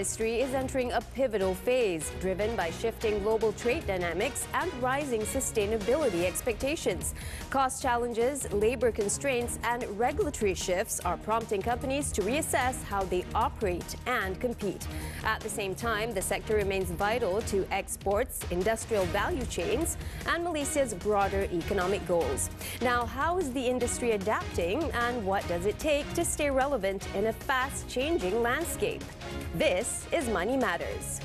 industry is entering a pivotal phase, driven by shifting global trade dynamics and rising sustainability expectations. Cost challenges, labor constraints, and regulatory shifts are prompting companies to reassess how they operate and compete. At the same time, the sector remains vital to exports, industrial value chains, and Malaysia's broader economic goals. Now, how is the industry adapting, and what does it take to stay relevant in a fast-changing landscape? This is Money Matters.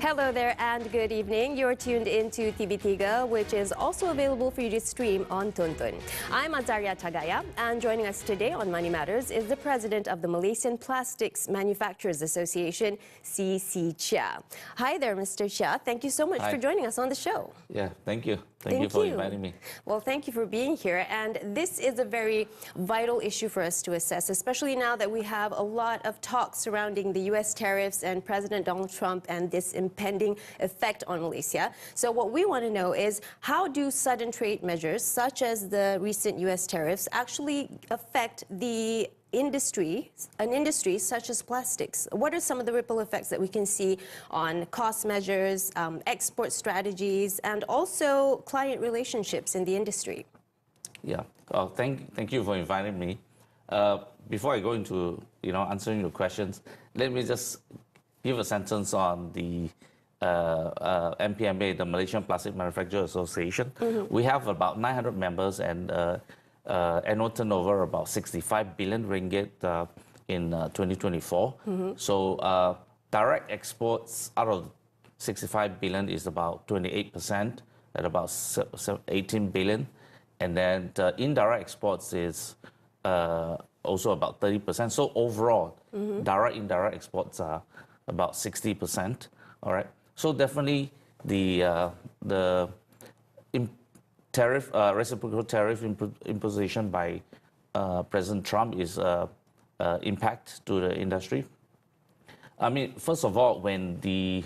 Hello there and good evening. You're tuned into TV3, which is also available for you to stream on Tuntun. I'm Azaria Tagaya, and joining us today on Money Matters is the president of the Malaysian Plastics Manufacturers Association, C.C. Chia. Hi there, Mr. Chia. Thank you so much for joining us on the show. Yeah, thank you. Thank you for inviting me. Well, thank you for being here. And this is a very vital issue for us to assess, especially now that we have a lot of talk surrounding the U.S. tariffs and President Donald Trump and this impending effect on Malaysia. So what we want to know is, how do sudden trade measures, such as the recent U.S. tariffs, actually affect the an industry such as plastics? What are some of the ripple effects that we can see on cost measures, export strategies, and also client relationships in the industry? Yeah, thank you for inviting me. Before I go into answering your questions, let me just give a sentence on the MPMA, the Malaysian Plastic Manufacturers Association. We have about 900 members and annual turnover about 65 billion ringgit in 2024. So direct exports out of 65 billion is about 28%, at about 18 billion. And then indirect exports is also about 30%. So overall, direct, indirect exports are about 60%. All right. So definitely the tariff, reciprocal tariff imposition by President Trump is impact to the industry. I mean, first of all, when the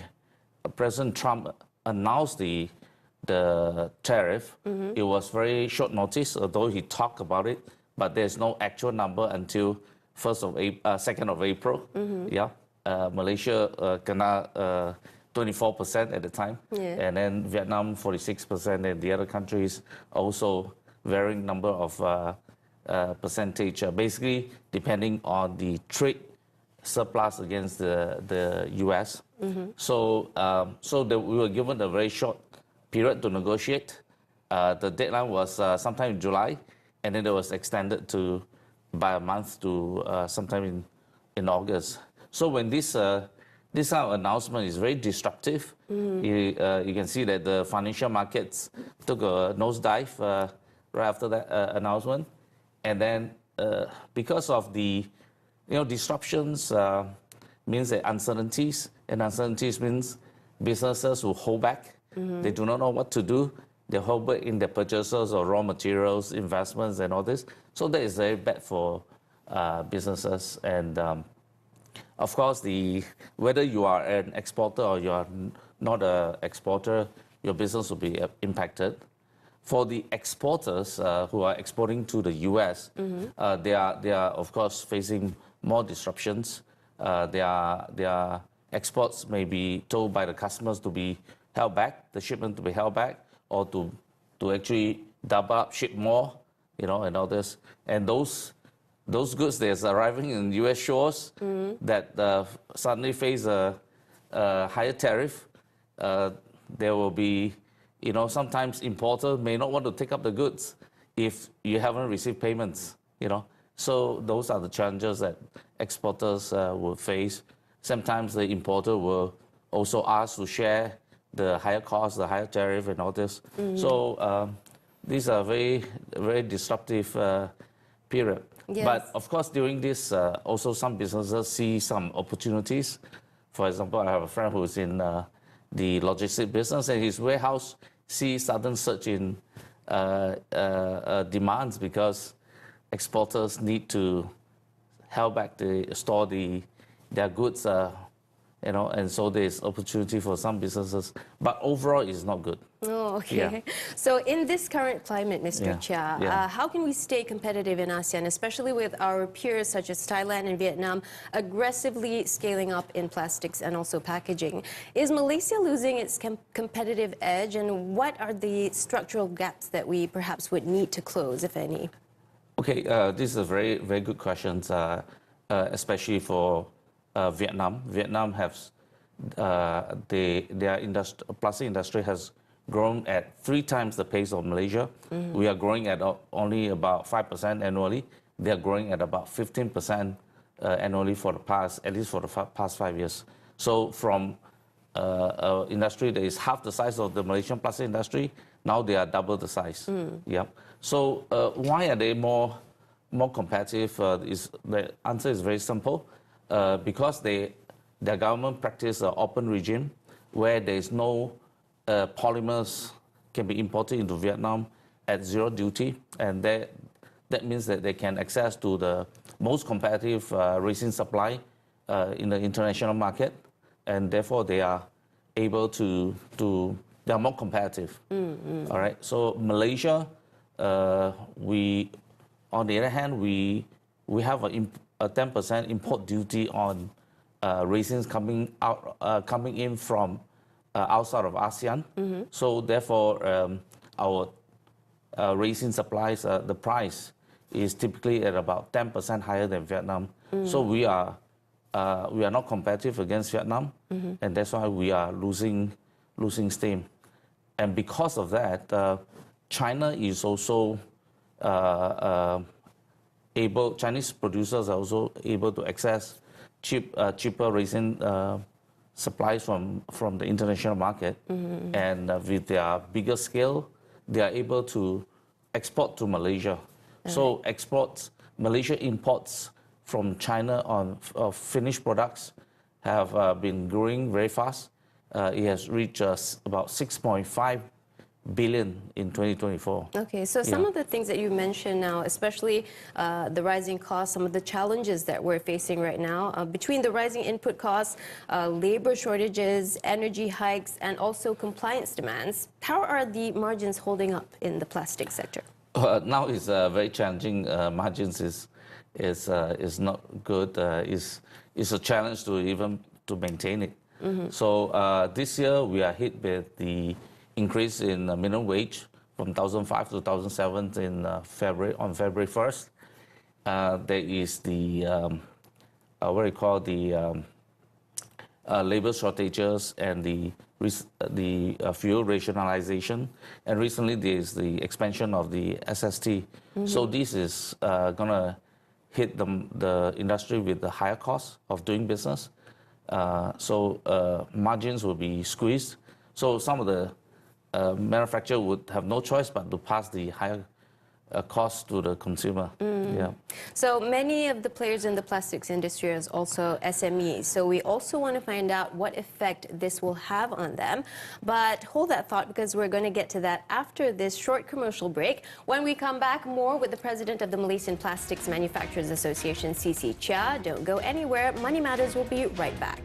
President Trump announced the tariff, it was very short notice, although he talked about it, but there's no actual number until 2nd of April. Yeah, Malaysia kena 24% at the time, and then Vietnam 46%, and the other countries also varying number of percentage, basically depending on the trade surplus against the U.S. So we were given a very short period to negotiate. The deadline was sometime in July, and then it was extended by a month to sometime in August. So when this kind of announcement is very disruptive. You can see that the financial markets took a nosedive right after that announcement. And then because of the disruptions means that uncertainties, and uncertainties means businesses will hold back. They do not know what to do. They hold back in their purchases of raw materials, investments, and all this. So that is very bad for businesses. And of course, whether you are an exporter or you are not an exporter, your business will be impacted. For the exporters who are exporting to the U.S., they are of course facing more disruptions. Their exports may be told by the customers to be held back, the shipment to be held back, or to actually double up, ship more, and all this. And those goods that's arriving in U.S. shores that suddenly face a higher tariff, there will be, sometimes importer may not want to take up the goods if you haven't received payments, So those are the challenges that exporters will face. Sometimes the importer will also ask to share the higher cost, the higher tariff, and all this. So these are very, very disruptive period. Yes. But of course, during this, also some businesses see some opportunities. For example, I have a friend who's in the logistic business, and his warehouse sees sudden surge in demands because exporters need to help back store their goods, and so there's opportunity for some businesses, but overall it's not good. Oh, okay. Yeah. So in this current climate, Mr. Chia, Yeah. how can we stay competitive in ASEAN, especially with our peers such as Thailand and Vietnam aggressively scaling up in plastics and also packaging? Is Malaysia losing its competitive edge, and what are the structural gaps that we perhaps would need to close, if any? Okay, this is a very, very good question, especially for Vietnam. Vietnam has their plastic industry has grown at 3 times the pace of Malaysia. We are growing at only about 5% annually. They are growing at about 15% annually at least for the past 5 years. So from industry that is half the size of the Malaysian plastic industry, now they are double the size. Yeah. So why are they more competitive? The answer is very simple. Because their government practice an open regime where there is no polymers can be imported into Vietnam at 0 duty, and that means that they can access to the most competitive resin supply in the international market, and therefore they are able to they are more competitive. All right. So Malaysia, on the other hand, we have a 10% import duty on resins coming in from outside of ASEAN. So therefore, our resin supplies, the price is typically at about 10% higher than Vietnam. So we are not competitive against Vietnam, and that's why we are losing steam. And because of that, China is also Chinese producers are also able to access cheaper resin supplies from the international market, and with their bigger scale, they are able to export to Malaysia. So Malaysia imports from China of finished products have been growing very fast. It has reached about 6.5 billion in 2024. Okay, so some of the things that you mentioned now, especially the rising costs, some of the challenges that we're facing right now, between the rising input costs, labor shortages, energy hikes, and also compliance demands, how are the margins holding up in the plastic sector? Now it's very challenging. Margins is not good. It's a challenge to maintain it. So this year we are hit with the increase in minimum wage from 2005 to 2007 on February 1st. There is the labor shortages and the fuel rationalization, and recently there is the expansion of the SST. So this is gonna hit the industry with the higher cost of doing business. So margins will be squeezed. So some of the manufacturer would have no choice but to pass the higher cost to the consumer. Yeah. So many of the players in the plastics industry are also SMEs. So we also want to find out what effect this will have on them. But hold that thought, because we're going to get to that after this short commercial break. When we come back, more with the president of the Malaysian Plastics Manufacturers Association, C.C. Chia. Don't go anywhere. Money Matters will be right back.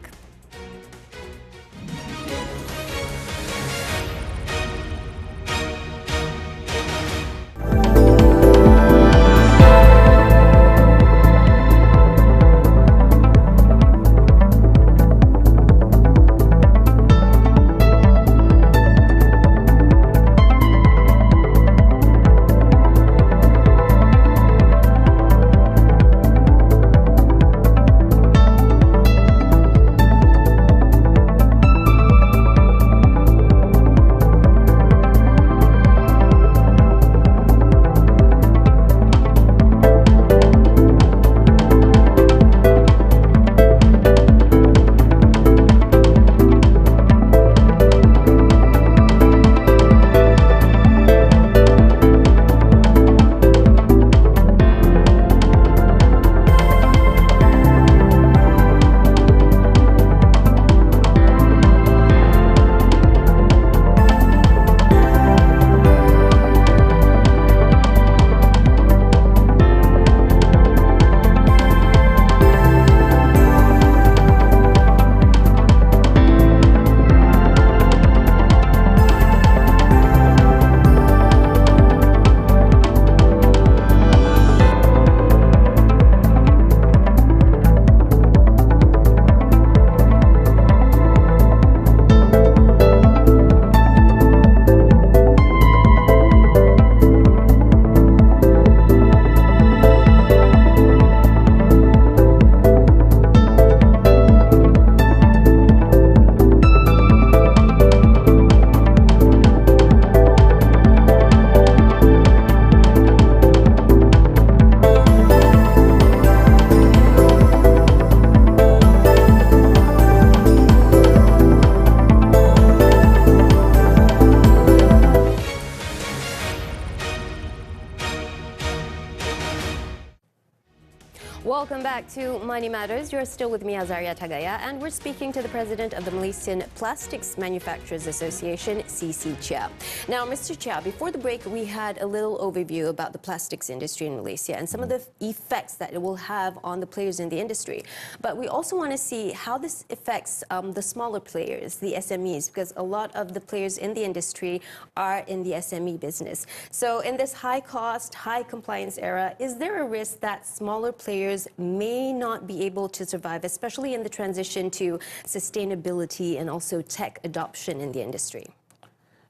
Welcome back to Money Matters. You're still with me, Azaria Tagaya, and we're speaking to the president of the Malaysian Plastics Manufacturers Association, CC Chia. Now, Mr. Chia, before the break, we had a little overview about the plastics industry in Malaysia and some of the effects that it will have on the players in the industry. But we also want to see how this affects the smaller players, the SMEs, because a lot of the players in the industry are in the SME business. So in this high cost, high compliance era, is there a risk that smaller players may not be able to survive, especially in the transition to sustainability and also tech adoption in the industry?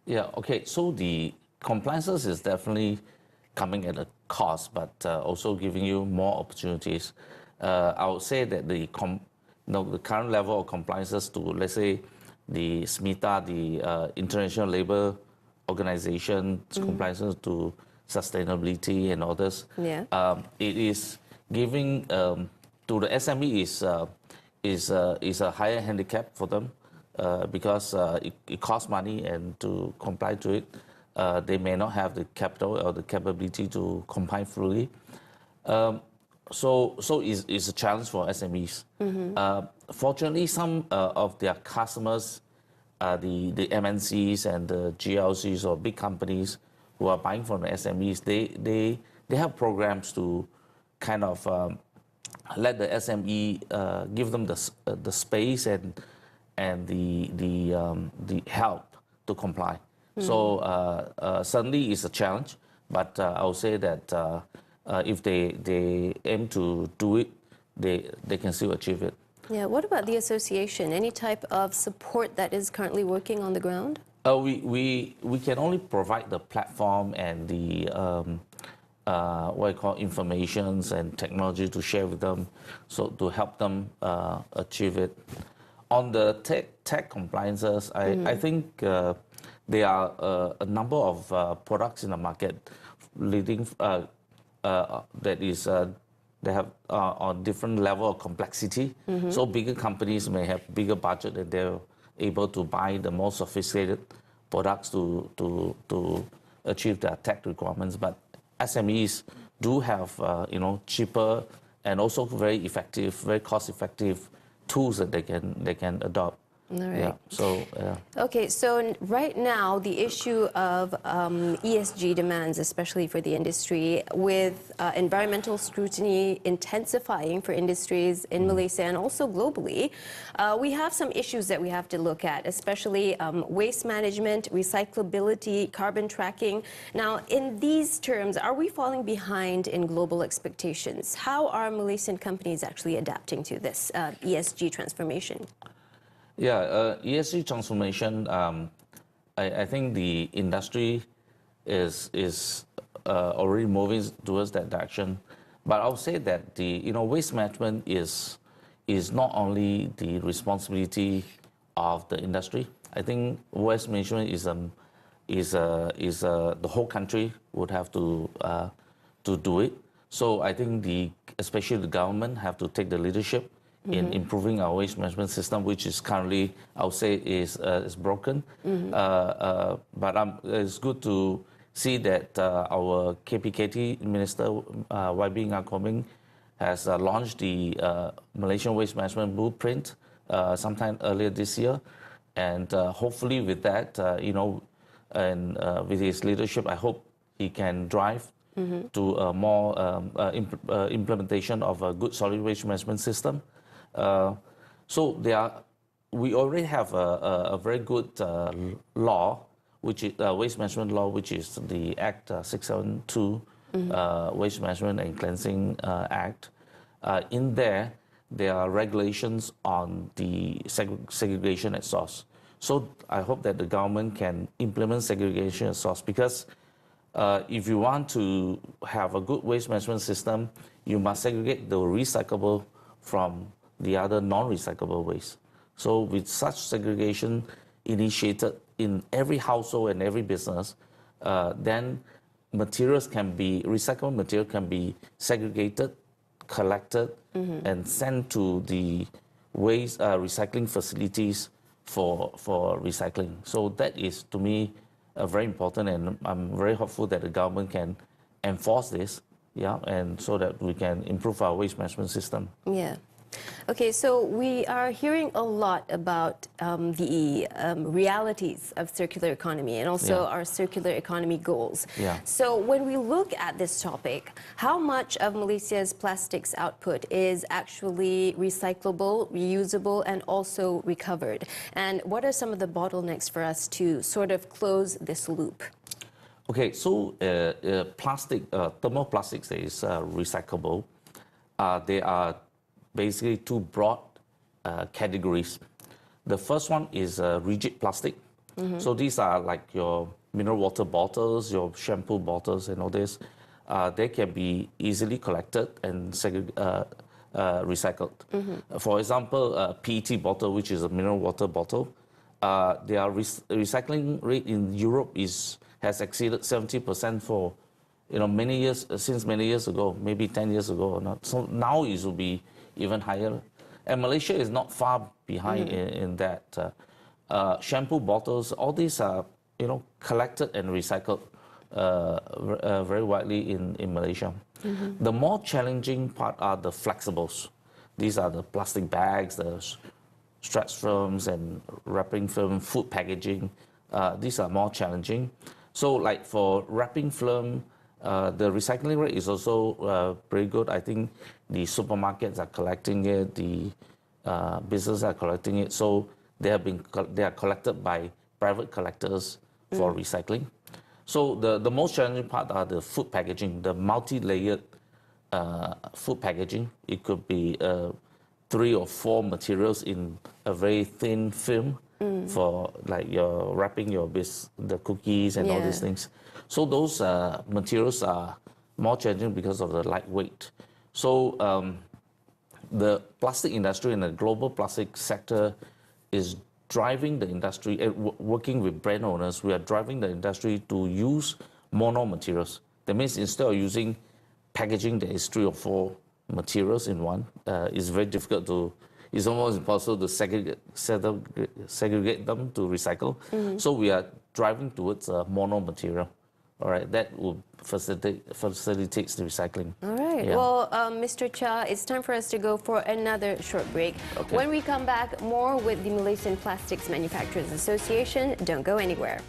Yeah, okay. So the compliances is definitely coming at a cost, but also giving you more opportunities. I would say that the current level of compliances to, let's say, the SMITA, the International Labour Organization, compliances to sustainability and others, it is giving to the SME is a higher handicap for them because it costs money, and to comply to it, they may not have the capital or the capability to comply fully. So it's a challenge for SMEs. Fortunately, some of their customers, the MNCs and the GLCs or big companies who are buying from the SMEs, they have programs to kind of let the SME give them the space and the help to comply. So certainly it's a challenge, but I would say that if they aim to do it, they can still achieve it. Yeah. What about the association? Any type of support that is currently working on the ground? We can only provide the platform and the what I call informations and technology to share with them, so to help them achieve it. On the tech compliances, I think there are a number of products in the market leading they have on different level of complexity. So bigger companies may have bigger budget and they're able to buy the most sophisticated products to achieve their tech requirements. But SMEs do have cheaper and also very effective, very cost-effective tools that they can adopt. All right. Yeah. So. Okay, so right now the issue of ESG demands, especially for the industry, with environmental scrutiny intensifying for industries in Malaysia and also globally, we have some issues that we have to look at, especially waste management, recyclability, carbon tracking. Now, in these terms, are we falling behind in global expectations? How are Malaysian companies actually adapting to this ESG transformation? Yeah, ESG transformation, I think the industry is already moving towards that direction. But I would say that the waste management is not only the responsibility of the industry. I think waste management is the whole country would have to do it. So I think especially the government have to take the leadership in improving our waste management system, which is currently, I would say, is broken. But it's good to see that our KPKT Minister, YB Ngakoming, has launched the Malaysian Waste Management Blueprint sometime earlier this year. And hopefully with that, and with his leadership, I hope he can drive to a more implementation of a good solid waste management system. So we already have a very good law, which is waste management law, which is the Act 672, Waste Management and Cleansing Act. In there are regulations on the segregation at source. So I hope that the government can implement segregation at source, because if you want to have a good waste management system, you must segregate the recyclable from the other non-recyclable waste. So with such segregation initiated in every household and every business, then recyclable material can be segregated, collected, and sent to the waste recycling facilities for recycling. So that is, to me, very important, and I'm very hopeful that the government can enforce this. yeah, and so that we can improve our waste management system. Yeah. Okay, so we are hearing a lot about the realities of circular economy and also our circular economy goals. Yeah. So when we look at this topic, how much of Malaysia's plastics output is actually recyclable, reusable, and also recovered? And what are some of the bottlenecks for us to sort of close this loop? Okay, so thermoplastics that is recyclable, they are basically two broad categories. The first one is rigid plastic. So these are like your mineral water bottles, your shampoo bottles and all this. They can be easily collected and recycled. For example, PET bottle, which is a mineral water bottle, their recycling rate in Europe has exceeded 70% for many years, since many years ago, maybe 10 years ago or not. So now it will be even higher. And Malaysia is not far behind in that. Shampoo bottles, all these are collected and recycled very widely in Malaysia. The more challenging part are the flexibles. These are the plastic bags, the stretch films and wrapping film, food packaging. These are more challenging. So like for wrapping film, the recycling rate is also very good. I think the supermarkets are collecting it, the businesses are collecting it. So they are collected by private collectors for recycling. So the most challenging part are the food packaging, the multi-layered food packaging. It could be 3 or 4 materials in a very thin film for like your wrapping the cookies and all these things. So those materials are more challenging because of the lightweight. So the plastic industry and the global plastic sector is driving the industry, working with brand owners, we are driving the industry to use mono materials. That means instead of using packaging that is 3 or 4 materials in one, it's very difficult it's almost impossible to segregate them to recycle. So we are driving towards a mono material. All right, that will facilitates the recycling. All right. Yeah. Well, Mr. Cha, it's time for us to go for another short break. Okay. When we come back, more with the Malaysian Plastics Manufacturers Association. Don't go anywhere.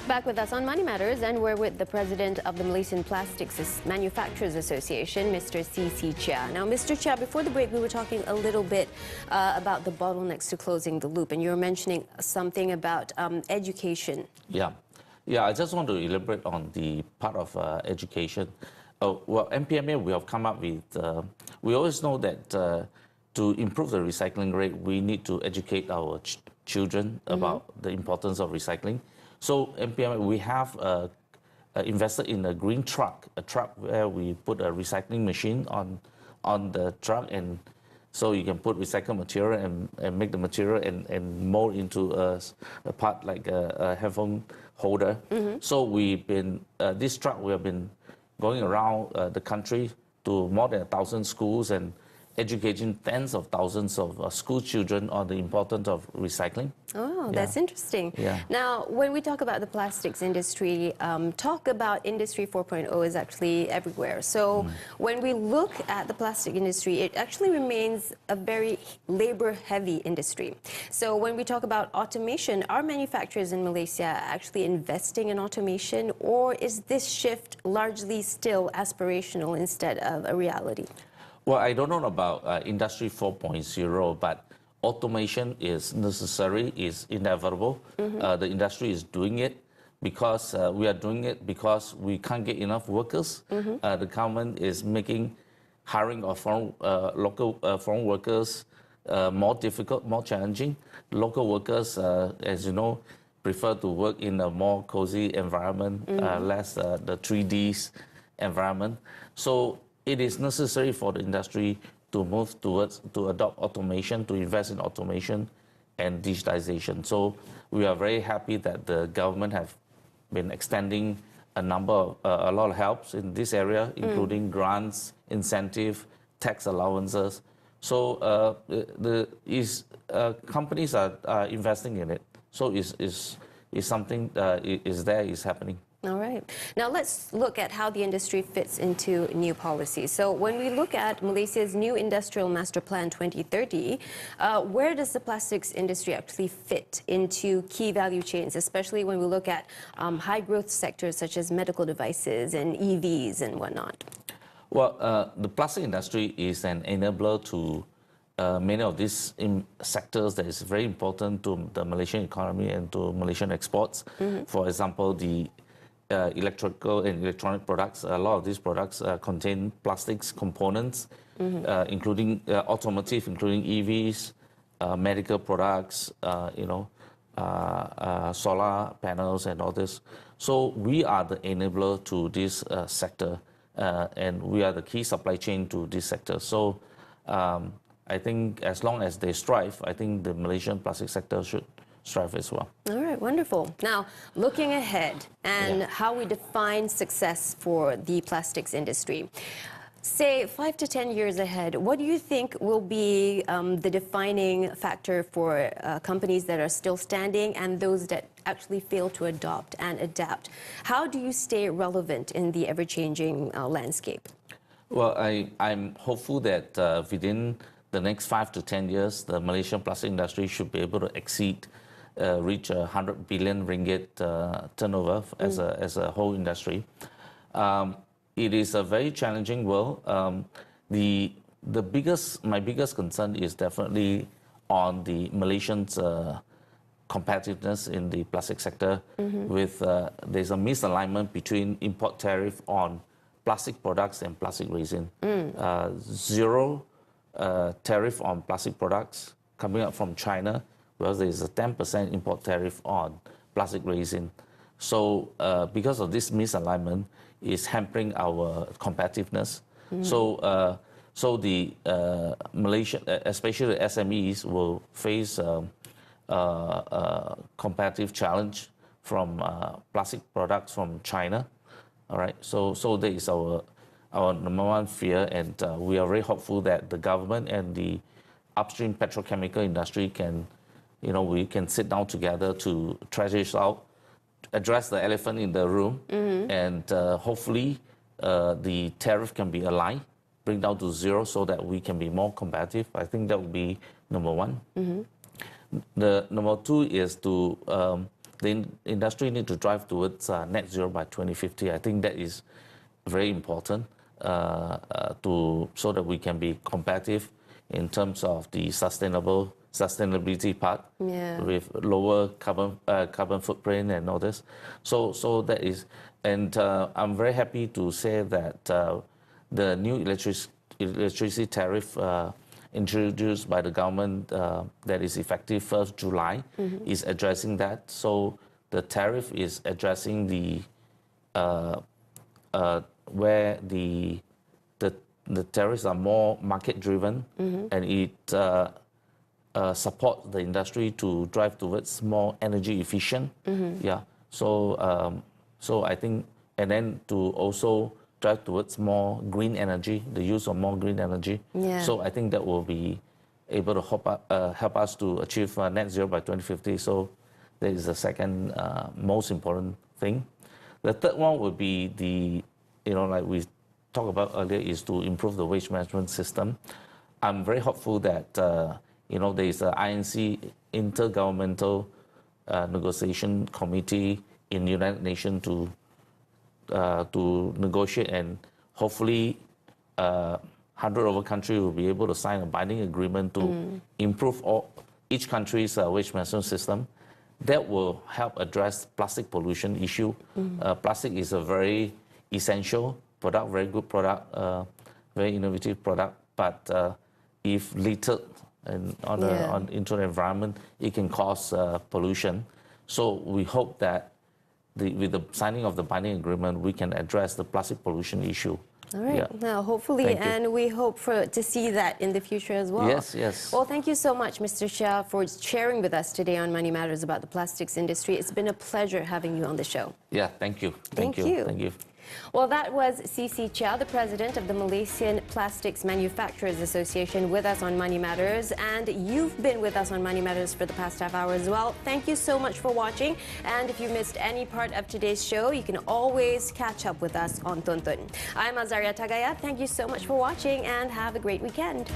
Back with us on Money Matters, and we're with the president of the Malaysian Plastics Manufacturers Association, Mr. C.C. Chia. Now, Mr. Chia, before the break, we were talking a little bit about the bottlenecks to closing the loop, and you were mentioning something about education. Yeah, I just want to elaborate on the part of education. Well, MPMA, we have come up with, we always know that to improve the recycling rate, we need to educate our children about the importance of recycling. So MPMA, we have invested in a green truck, a truck where we put a recycling machine on the truck, and so you can put recycled material and make the material and mold into a part like a headphone holder. So we've been, this truck, we have been going around the country to more than 1,000 schools and educating tens of thousands of school children on the importance of recycling. Oh, that's interesting. Yeah. Now, when we talk about the plastics industry, talk about Industry 4.0 is actually everywhere. So when we look at the plastic industry, it actually remains a very labor-heavy industry. So when we talk about automation, are manufacturers in Malaysia actually investing in automation, or is this shift largely still aspirational instead of a reality? Well, I don't know about Industry 4.0, but automation is necessary, is inevitable. The industry is doing it because we are doing it because we can't get enough workers. The government is making hiring of local foreign workers more difficult, more challenging. Local workers, as you know, prefer to work in a more cozy environment, less the 3Ds environment. So it is necessary for the industry to move towards, to adopt automation, to invest in automation and digitization. So we are very happy that the government have been extending a lot of helps in this area, including grants, incentive, tax allowances. So companies are investing in it. So it's something is happening. All right. Now let's look at how the industry fits into new policies. So when we look at Malaysia's new Industrial Master Plan 2030, where does the plastics industry actually fit into key value chains, especially when we look at high growth sectors such as medical devices and EVs and whatnot? Well, the plastic industry is an enabler to many of these sectors that is very important to the Malaysian economy and to Malaysian exports. For example, the electrical and electronic products, a lot of these products contain plastics components, including automotive, including EVs, medical products, solar panels and all this. So we are the enabler to this sector, and we are the key supply chain to this sector. So I think as long as they strive, I think the Malaysian plastic sector should strive as well. All right, wonderful. Now, looking ahead and how we define success for the plastics industry. Say 5 to 10 years ahead, what do you think will be the defining factor for companies that are still standing and those that actually fail to adopt and adapt? How do you stay relevant in the ever-changing landscape? Well, I'm hopeful that within the next 5 to 10 years, the Malaysian plastic industry should be able to reach 100 billion ringgit turnover as a whole industry. It is a very challenging world. My biggest concern is definitely on the Malaysians' competitiveness in the plastic sector. With there's a misalignment between import tariff on plastic products and plastic resin. Zero tariff on plastic products coming up from China, whereas there is a 10% import tariff on plastic resin. So because of this misalignment, is hampering our competitiveness. So the Malaysian, especially the SMEs, will face a competitive challenge from plastic products from China. All right. So that is our number one fear, and we are very hopeful that the government and the upstream petrochemical industry can, we can sit down together to try this out, address the elephant in the room, and hopefully the tariff can be aligned, bring down to zero so that we can be more competitive. I think that would be number one. The number two is to the industry need to drive towards net zero by 2050. I think that is very important so that we can be competitive in terms of the sustainability part, with lower carbon footprint and all this. So that is, and I'm very happy to say that the new electricity tariff introduced by the government that is effective 1st July is addressing that. So the tariff is addressing the where the tariffs are more market-driven, and it supports the industry to drive towards more energy efficient. Yeah. So I think, and then to also drive towards more green energy, the use of more green energy. Yeah. So I think that will be able to help us to achieve net zero by 2050. So that is the second most important thing. The third one would be like we talked about earlier, is to improve the waste management system. I'm very hopeful that there is an INC, Intergovernmental Negotiation Committee in the United Nations to negotiate, and hopefully 100 over countries will be able to sign a binding agreement to improve each country's waste management system. That will help address plastic pollution issue. Plastic is a very essential product, very good product, very innovative product, but if littered into the environment, it can cause pollution. So we hope that with the signing of the binding agreement, we can address the plastic pollution issue. All right. Yeah. Now, hopefully, and we hope to see that in the future as well. Yes, yes. Well, thank you so much, Mr. Shah, for sharing with us today on Money Matters about the plastics industry. It's been a pleasure having you on the show. Yeah, thank you. Thank you. Thank you. Well, that was C.C. Chia, the president of the Malaysian Plastics Manufacturers Association, with us on Money Matters. And you've been with us on Money Matters for the past half hour as well. Thank you so much for watching. And if you missed any part of today's show, you can always catch up with us on Tuntun. I'm Azaria Tagaya. Thank you so much for watching and have a great weekend.